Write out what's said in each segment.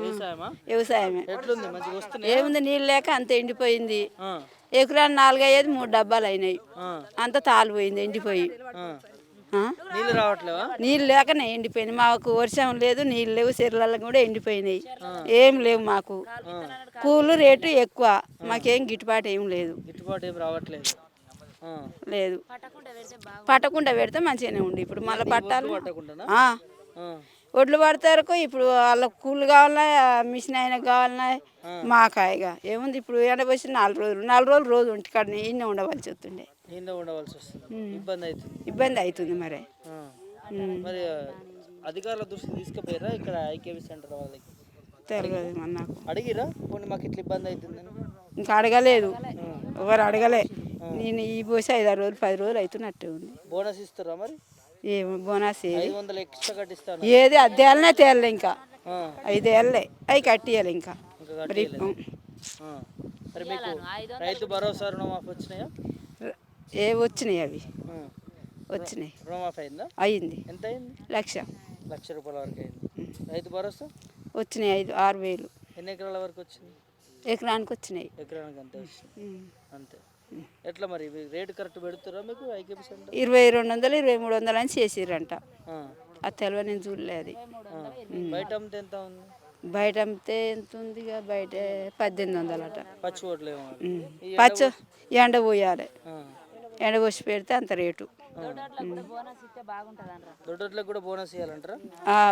వ్యవసాయమే. ఏముంది, నీళ్ళు లేక అంత ఎండిపోయింది. ఎకరాన్ని 4 అయ్యేది 3 డబ్బాలు అయినాయి. అంత తాలిపోయింది, ఎండిపోయి. నీళ్ళు లేకనే ఎండిపోయింది. మాకు వర్షం లేదు, నీళ్ళు లేవు, చెరువులలో కూడా ఎండిపోయినాయి. ఏం లేవు మాకు. కూలు రేటు ఎక్కువ, మాకేం గిట్టుబాటు ఏం లేదు. లేదు, పట్టకుండా పెడితే మంచిగానే ఉండి. ఇప్పుడు మళ్ళీ పట్టాలి. ఒడ్లు పడతారు. ఇప్పుడు వాళ్ళకి కూలు కావాలన్నా, మిషన్ అయినా కావాలన్నా మాకాయగా ఏముంది. ఇప్పుడు ఎండబోసి 4 రోజులు రోజు ఇంటికాడ ఇన్నే ఉండవలసి వస్తుండే. ఇబ్బంది అవుతుంది మరి. అధికారుల దృష్టి తీసుకుపోయారా ఇక్కడ ఐకేపీ సెంటర్ వాళ్ళకి? తెలియదు నాకు. అడిగిరా మాకు ఇట్లా ఇబ్బంది అవుతుందని? ఇంకా అడగలేదు, ఎవరు అడగలే. నేను ఈ పోసి 5-6 రోజులు 10 రోజులు అవుతున్నట్టే ఉంది. బోనస్ ఇస్తారా మరి? ఏమో బోనస్ ఏది 500 ఎక్స్ట్రా కట్టిస్తాను. ఏది అద్దెలనే తేలే, ఇంకా 5 ఏళ్ళే అవి కట్టియాలి ఇంకా. మరి మీకు రైతు భరోసా రుణమాఫీ వచ్చినాయా? వచ్చినాయి, అవి వచ్చినాయి. రుణమాఫీ అయిందా? అయింది. ఎంత అయింది? 1,00,000 రూపాయల వరకు అయింది. రైతు భరోసా వచ్చినాయి 6,000. ఎన్ని ఎకరాల వరకు వచ్చింది? ఎకరానికి వచ్చినాయి. ఎకరానికి అంతే వచ్చింది. అంతే. ఎట్లా మరి రేటు కరెక్ట్ పెడుతురా మీకు ఐకేపీ సెంటర్? 2,200 2,300 అని చేసిర్రంట. అది తెలియదు, నేను చూడలేదు. బయట అమ్మితే ఎంత ఉంది? బయట అమ్మితే ఎంత ఉంది? బయట 1,800 అట. పచ్చి ఓట్లేమో. పచ్చి ఎండ పోయాలి, ఎండ పోసి పెడితే అంత రేటు. దొడ్డోట్లకు కూడా బోనస్ ఇవ్వాలంటారా?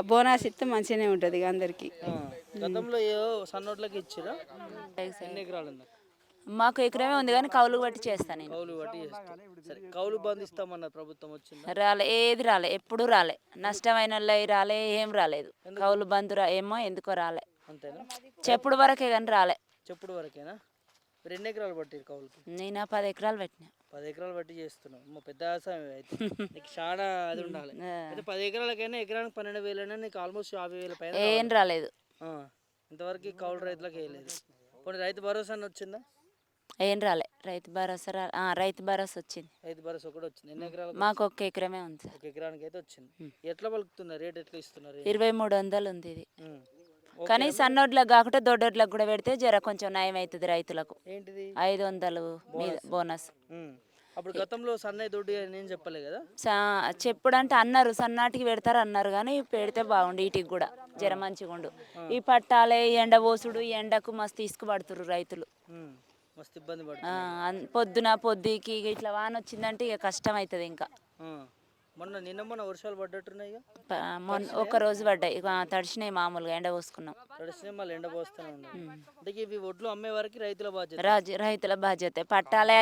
బోనస్ ఇస్తే మంచిగానే ఉంటుంది అందరికి. గతంలో సన్నోట్లకి ఇచ్చిరా? ఎన్ని ఎకరాలు ఉంది? మాకు ఎకరమే ఉంది కానీ కౌలు బట్టి చేస్తాను నేను. కౌలు బట్టి చేస్తాను. సరే, కౌలు బంద్ ఇస్తామన్న ప్రభుత్వం వచ్చింది? రాలే, ఏది రాలే, ఎప్పుడు రాలే. నష్టమైన వాళ్ళవి రాలే, ఏం రాలేదు. కౌలు బంద్ ఏమో ఎందుకో రాలే. అంతేనా? చెప్పుడు వరకే కానీ రాలే. చెప్పుడు వరకేనా? మీరు ఎన్ని ఎకరాలు పట్టిరు కౌలుకి? నేను 10 ఎకరాలు పెట్టినా. 10 ఎకరాలు బట్టి చేస్తున్నావు. పెద్ద వ్యవసాయం అయితే నీకు చాలా అది ఉండాలి. అయితే 10 ఎకరాలకైనా ఎకరానికి 12,000 నీకు ఆల్మోస్ట్ 50,000 పైన. ఏం రాలేదు ఇంతవరకు కౌలు రైతులకు వేయలేదు. పోనీ రైతు భరోసా వచ్చిందా? ఏం రాలే. రైతు భరోసా రైతు భరోసా వచ్చింది. రైతు భరోసా కూడా వచ్చింది. ఎన్ని ఎకరాలు? మాకు 1 ఎకరమే ఉంది. 1 ఎకరానికి అయితే వచ్చింది. ఎట్లా పలుకుతున్నారు? రేట్ ఎట్లా ఇస్తున్నారు? 2,300 ఉంది ఇది. కానీ సన్నోడ్లకు కాకుండా దొడ్డోడ్లకు కూడా పెడితే జర కొంచెం నయం అవుతుంది రైతులకు. ఏంటిది? 500 మీద బోనస్. అప్పుడు గతంలో సన్నయ్య దొడ్డి నేను చెప్పలే కదా? చెప్పుడంటే అన్నారు, సన్నాటికి పెడతారు అన్నారు, కానీ పెడితే బాగుండు. వీటికి కూడా జర మంచిగా ఉండు. ఈ పట్టాలే ఎండ పోసుడు, ఎండకు మస్తు తీసుకుపడుతురు రైతులు. మస్తు ఇబ్బంది పడుతుంది. పొద్దుకి ఇట్లా వాన వచ్చిందంటే ఇక కష్టం అవుతుంది. ఇంకా నిన్న వర్షాలు పడ్డట్టున్నాయి. ఒక రోజు పడ్డాయి, తడిచినాయి. మామూలుగా ఎండ పోసుకున్నాం. తడిచినాయి, మళ్ళీ ఎండ పోస్తానే ఉన్నాయి. అంటే ఇవి ఒడ్లు అమ్మే వరకు రైతుల బాధ్యత. రైతుల బాధ్యత. పట్టాలే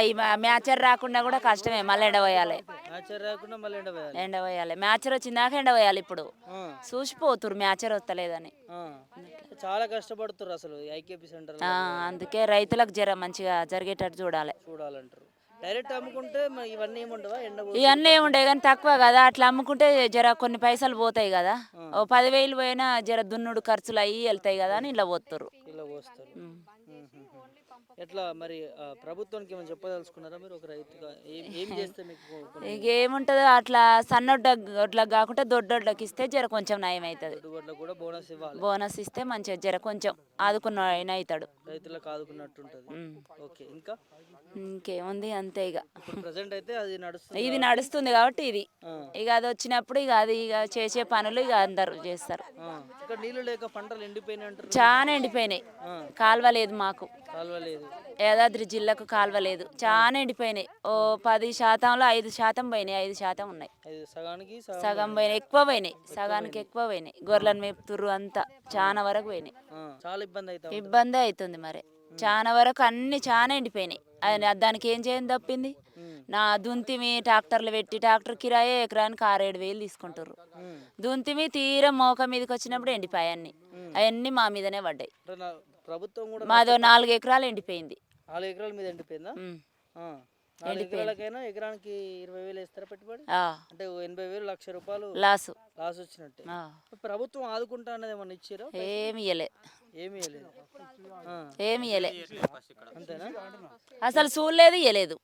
మ్యాచర్ రాకుండా కూడా కష్టమే. మళ్ళీ ఎండ పోయాలి. మ్యాచర్ రాకుండా మళ్ళీ ఎండ పోయాలి. మ్యాచర్ వచ్చిందాక ఎండ పోయాలి. ఇప్పుడు చూసిపోతురు మ్యాచర్ వస్తలేదని. చాలా కష్టపడుతున్నారు అసలు ఐకేపీ సెంటర్. అందుకే రైతులకు జర మంచిగా జరిగేటట్టు చూడాలంటారు. డైరెక్ట్ అమ్ముకుంటే ఇవన్నీ ఏముండవా? ఇవన్నీ ఏముండే కానీ తక్కువ కదా. అట్లా అమ్ముకుంటే జర కొన్ని పైసలు పోతాయి కదా. 10,000 పోయినా జర దున్నుడు ఖర్చులు అయ్యి వెళ్తాయి కదా అని ఇలా పోస్తారు. ఎట్లా మరి ప్రభుత్వానికి ఏమైనా చెప్పదలుచుకున్నారా మీరు ఒక రైతుగా? ఏం చేస్తే మీకు ఏముంటుందో అట్లా సన్నొడ్లకు కాకుండా దొడ్డోడ్లకు ఇస్తే జర కొంచెం నయం అవుతుంది. కూడా బోనస్ ఇవ్వాలి. బోనస్ ఇస్తే మంచిగా జర కొంచెం ఆదుకున్న ఆయన అవుతాడు. రైతులకు ఆదుకున్నట్టు ఉంటుంది. ఓకే, ఇంకా ఇంకేముంది, అంతే. ఇక ప్రెసెంట్ అయితే అది ఇది నడుస్తుంది కాబట్టి ఇది ఇక అది వచ్చినప్పుడు ఇక అది ఇక చేసే పనులు ఇక అందరు చేస్తారు. నీళ్ళు లేక పంటలు ఎండిపోయినాయి. చాలా ఎండిపోయినాయి. కాలువ లేదు మాకు. యాదాద్రి జిల్లాకు కాలువ లేదు. చాలా ఎండిపోయినాయి. 10%లో 5% పోయినాయి. 5% ఉన్నాయి. సగం పోయినాయి. ఎక్కువ పోయినాయి. సగానికి ఎక్కువ పోయినాయి. గొర్రెలను మేపుతుర్రు అంతా. చాలా వరకు పోయినాయి. చాలా ఇబ్బంది అవుతుంది మరి. చాలా వరకు అన్ని చాలా ఎండిపోయినాయి. దానికి ఏం చేయని తప్పింది. నా దుంతిమి ట్రాక్టర్లు పెట్టి ట్రాక్టర్ కిరాయే ఎకరానికి 6-7 వేలు తీసుకుంటారు. దుంతిమి తీరం మోక మీదకి వచ్చినప్పుడు ఎండిపోయాయి అన్ని. అవన్నీ మా మీదనే పడ్డాయి. మాదో 4 ఎకరాలు ఎండిపోయింది. 4 ఎకరాల మీద ఎండిపోయిందా? ఎకరానికి 20,000 వేస్తారా పెట్టుబడి? అంటే 80,000 1,00,000 రూపాయలు లాస్ వచ్చినట్టే. ప్రభుత్వం ఆదుకుంటా అన్నది ఏమన్నా ఇచ్చారా? ఏమి ఇయ్యలే. ఏమి ఇయ్యలేదు. అసలు చూడలేదు, ఇయ్యలేదు.